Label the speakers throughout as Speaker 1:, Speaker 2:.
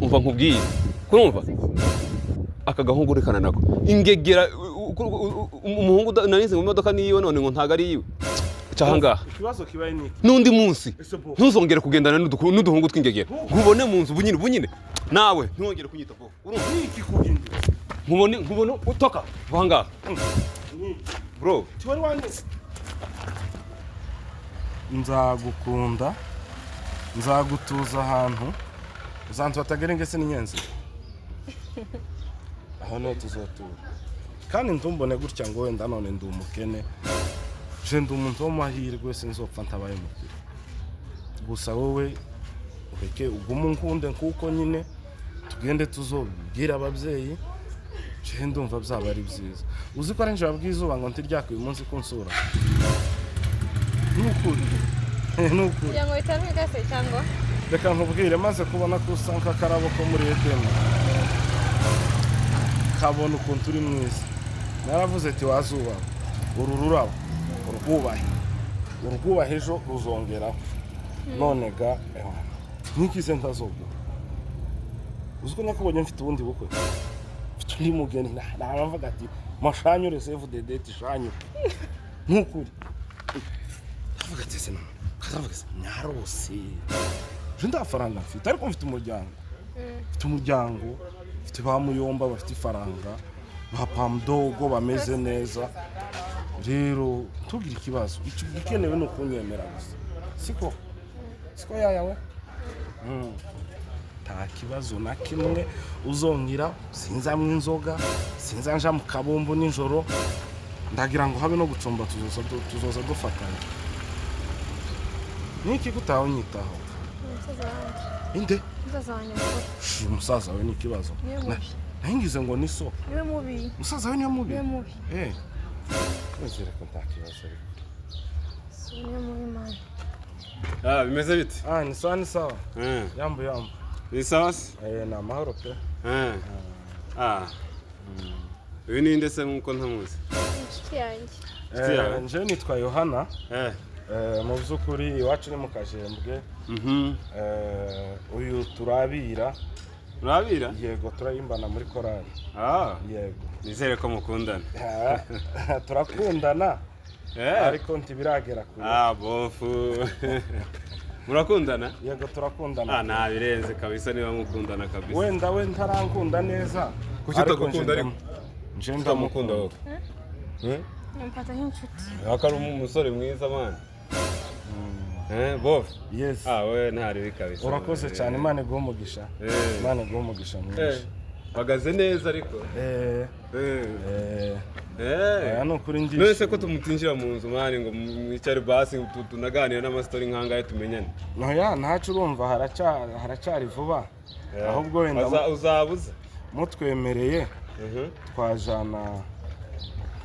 Speaker 1: umva nkubwiye kurumva aka gahungu rekana nako ingegera umuhungu nanize mu modoka niyo none ngo ntaga ari yiwe cyahanga
Speaker 2: ikibazo kibaye niki
Speaker 1: nundi munsi ntuzongere kugendana n'uduhungu tw'ingegera nkubone mu nzu bunyine nawe ntongere kunyita ko
Speaker 2: urumva niki kugindira
Speaker 1: nkubone utoka vanga bro
Speaker 2: twari wani nzagukunda nzagutuza ahantu uzantu batagere ngese n'inyenzi aho no tuzotura kandi ntumbone gutya ngo wenda none ndi umukene je ndi umuntu w'amahirwe sinzopfa ntabaye mukire gusa wowe ureke ugume nkunde nkuko nyine tugende tuzobwira ababyeyi je ndumva byaba ari byiza uzi ko arenje babwizuba ngo ntiryakwe uyu munsi kunsura nukuri
Speaker 3: yango itamwe gase cyangwa
Speaker 2: reka nkubwire maze kubona ko usanka karabo ko muri Edeni kabona ukuntu uri mwiza naravuze ati wazuba uru rurabo urwubahe ejo ruzongeraho none ga nkikize ntazogo uziko nakubonye mfite ubundi bukwe mfite undi mugeni naramvaga ati mashanyure save the date shanyu nkukuri avuga ati se kazavuga se nyarose je ndafaranga mfite ariko mfite umuryango mfite ba muyomba bafite ifaranga ba pamdogo bameze neza rero tugira ikibazo icyo gikenewe no kunyemera gusa siko yawe nta kibazo na kimwe uzongira sinzamwe inzoga sinzanja mu kabumbu nijoro ndagira ngo habe no gucomba tuzoza dufatanya niki gutaho nyitaho inde musaza we n'ikibazo nahingize ngo niso
Speaker 3: niwe mubi
Speaker 2: musaza we niwe mubi kwizera ko nta kibazo
Speaker 3: niwe mubi man
Speaker 1: bimeze bite
Speaker 2: ni sawa yambu
Speaker 1: ni sawa
Speaker 2: ni amahoro pe
Speaker 1: uyu ni nde se nkuko ntamuzi
Speaker 3: inshuti yanjye
Speaker 2: nje nitwa Yohana mu by'ukuri iwacu ni mu Kajembwe uyu turabira yego turayimbana muri korali yego
Speaker 1: nizere ko mukundana
Speaker 2: turakundana ariko ntibiragera kure
Speaker 1: bofu murakundana
Speaker 2: yego turakundana
Speaker 1: nabirenze kabisa niba mukundana kabisa
Speaker 2: wenda we ntarankunda neza
Speaker 1: kuki utagukunda ariko
Speaker 2: nje ndamukunda
Speaker 1: wowe
Speaker 3: mfata nk'inshuti
Speaker 1: akari umusore mwiza man bof
Speaker 2: yes
Speaker 1: we ntari kabisa
Speaker 2: urakoze cyane Imana iguhe umugisha mwinshi
Speaker 1: bagaze neza ariko
Speaker 2: no kuri ndishye
Speaker 1: none se ko tumutinjira mu nzu mani ngo mwicare basi tunaganira n'amastori nkangaye tumenyane
Speaker 2: noya ntacu urumva haracari vuba ahubwo wenda
Speaker 1: uzabuza
Speaker 2: mutwemereye twajana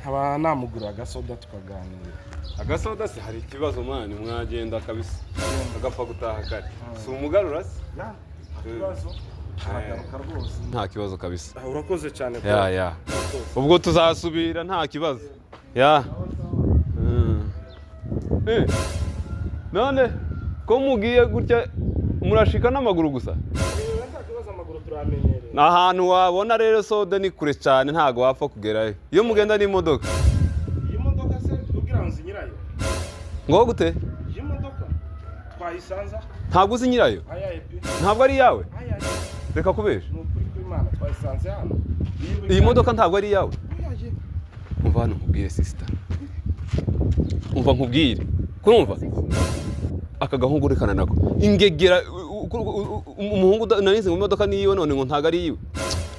Speaker 2: haba namugura agasoda tukaganira
Speaker 1: agasoda se hari ikibazo mani mwagenda kabisa agapfa gutaha kare si umugarura se nta kibazo kabisa
Speaker 2: urakoze cyane
Speaker 1: ubwo tuzasubira nta kibazo none ko mugiye gutya murashika n'amaguru gusa ni ahantu wabona rero soda ni kure cyane ntago wapfa kugerayo iyo mugenda n'imodoka
Speaker 2: iyi modoka se ubwira ngo nyirayo
Speaker 1: ngo gute
Speaker 2: iyi modoka twayisanza
Speaker 1: ntabwo uzi nyirayo ntabwo ari iyawe reka kubesha
Speaker 2: twayisanze hano
Speaker 1: iyi modoka ntabwo ari iyawe umva hano nkubwire sister umva nkubwire kurumva aka gahungu rekana nako ingegera umuhungu nanize mu modoka niyo none ngo ntaga ari yiwe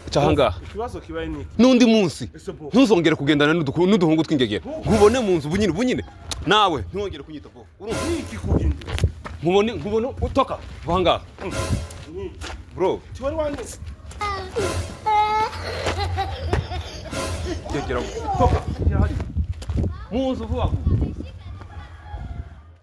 Speaker 1: cyahanga
Speaker 2: ikibazo kibaye niki
Speaker 1: nundi munsi ntuzongere kugendana n'uduhungu tw'ingegera nkubone mu nzu bunyine nawe ntongere kunyita ko
Speaker 2: urumva niki kugindira
Speaker 1: nkubone utoka vanga bro
Speaker 2: twari wani
Speaker 1: ngegera utoka mu nzu vuba